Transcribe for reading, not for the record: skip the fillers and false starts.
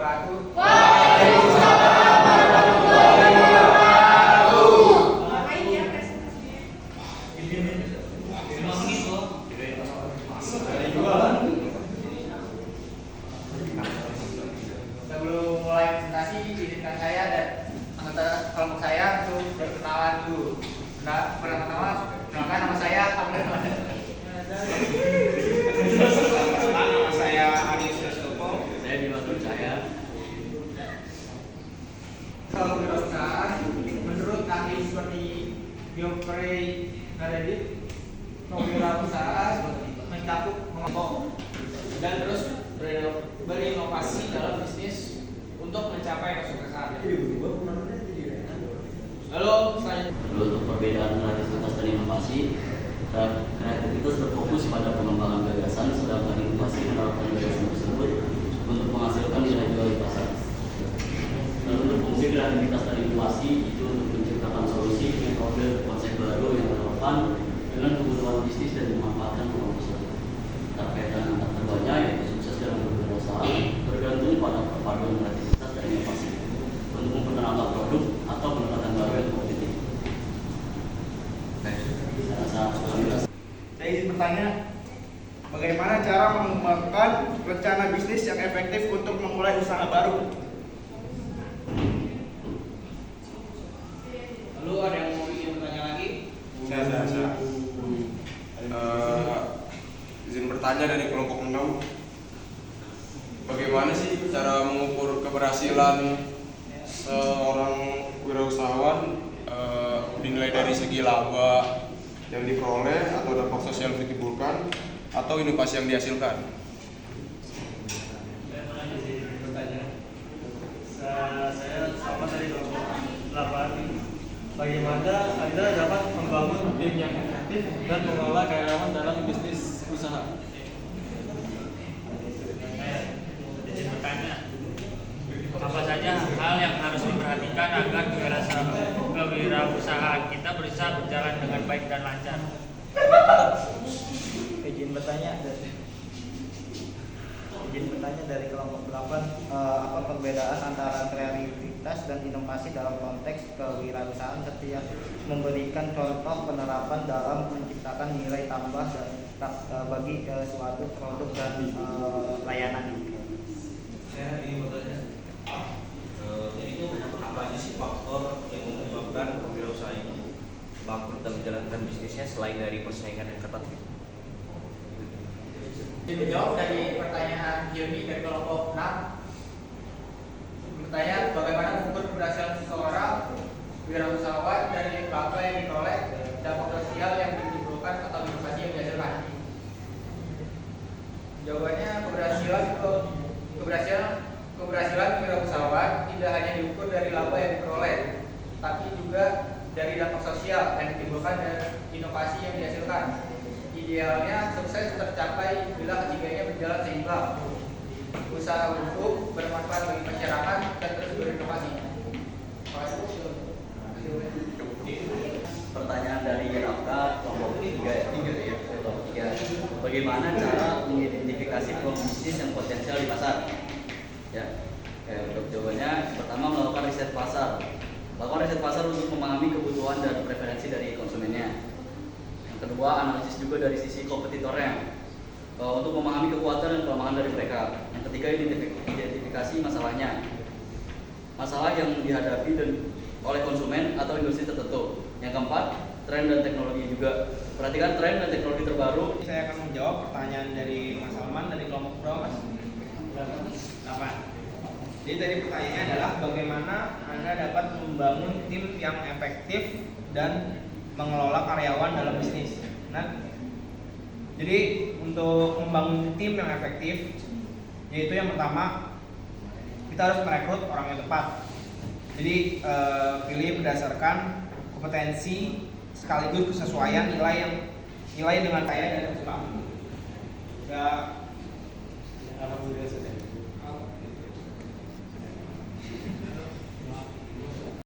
wabarakatuh. Waalaikumsalam warahmatullahi wabarakatuh. Sebelum mulai presentasi, izinkan saya dan anggota kelompok saya untuk berkenalan dulu. Pertama-tama, kenalkan nama saya Abdul. Nama saya Arius Restopo. Saya Dimas Cahaya. Kalau berperusahaan, menurut ahli seperti Geoffrey Galedit, kewirausahaan mencakup mengelompok Dan terus berinovasi dalam bisnis untuk mencapai kesuksesan. Lalu selanjutnya, Untuk perbedaan kreativitas dan inovasi, kreativitas berfokus pada pengembangan gagasan, sedangkan inovasi menerapkan gagasan tersebut untuk menghasilkan nilai jual di pasar. Dan untuk fungsi kreativitas dan inovasi itu untuk menciptakan solusi, metode, konsep baru yang relevan dengan kebutuhan bisnis dan memanfaatkan peluang tersebut. Terkaitan antar keduanya yaitu sukses dalam berwirausaha bergantung pada perpaduan kreativitas dan inovasi untuk memperkenalkan produk atau pendekatan baru yang kompetitif. Saya rasa sudah. saya izin bertanya, bagaimana cara mengembangkan rencana bisnis yang efektif untuk memulai usaha baru? Lalu ada yang mau ingin bertanya lagi? Saya. Izin bertanya dari kelompok 6. Bagaimana sih cara mengukur keberhasilan seorang wirausahawan dinilai dari segi laba yang diperoleh atau dampak sosial yang ditimbulkan atau inovasi yang dihasilkan? Saya sama dari kelompok 8. Bagaimana Anda dapat membangun tim yang efektif dan mengelola karyawan dalam bisnis usaha? Izin bertanya, apa saja hal yang harus diperhatikan agar kewirausahaan kita bisa berjalan dengan baik dan lancar? Izin bertanya dari kelompok 8, apa perbedaan antara kreativitas dan inovasi dalam konteks kewirausahaan serta memberikan contoh penerapan dalam menciptakan nilai tambah dan bagi suatu produk dan layanan ini. Saya ingin bertanya. Jadi itu apa aja sih faktor yang menyebabkan kewirausahaan itu bangkrut dan menjalankan bisnisnya selain dari persaingan yang ketat gitu? Dijawab dari pertanyaan Hilmi dari kelompok 6. Bertanya bagaimana mengukur keberhasilan seseorang wirausahawan dari laba yang diperoleh, dampak sosial yang ditimbulkan atau inovasi yang dihasilkan. Jawabannya keberhasilan wirausahawan tidak hanya diukur dari laba yang diperoleh, tapi juga dari dampak sosial yang ditimbulkan dan inovasi yang dihasilkan. Idealnya sukses tercapai bila ketiganya berjalan seimbang, usaha hukum bermanfaat bagi masyarakat dan terus berinovasi. Pertanyaan dari Rafka kelompok 3. Bagaimana cara mengidentifikasi peluang bisnis yang potensial di pasar? Ya, untuk jawabannya, pertama melakukan riset pasar. Lakukan riset pasar untuk memahami kebutuhan dan preferensi dari konsumennya. Yang kedua, analisis juga dari sisi kompetitornya untuk memahami kekuatan dan kelemahan dari mereka. Yang ketiga, identifikasi masalahnya, masalah yang dihadapi oleh konsumen atau industri tertentu. Yang keempat, tren dan teknologi juga. Perhatikan tren dan teknologi terbaru. Saya akan menjawab pertanyaan dari Mas Salman dari kelompok berapa, Mas? 8. Jadi tadi pertanyaannya adalah bagaimana Anda dapat membangun tim yang efektif dan mengelola karyawan dalam bisnis. Nah, jadi untuk membangun tim yang efektif, yaitu yang pertama kita harus merekrut orang yang tepat. Jadi pilih berdasarkan kompetensi sekaligus kesesuaian nilai dengan kaya dan suka. Ya, alhamdulillah.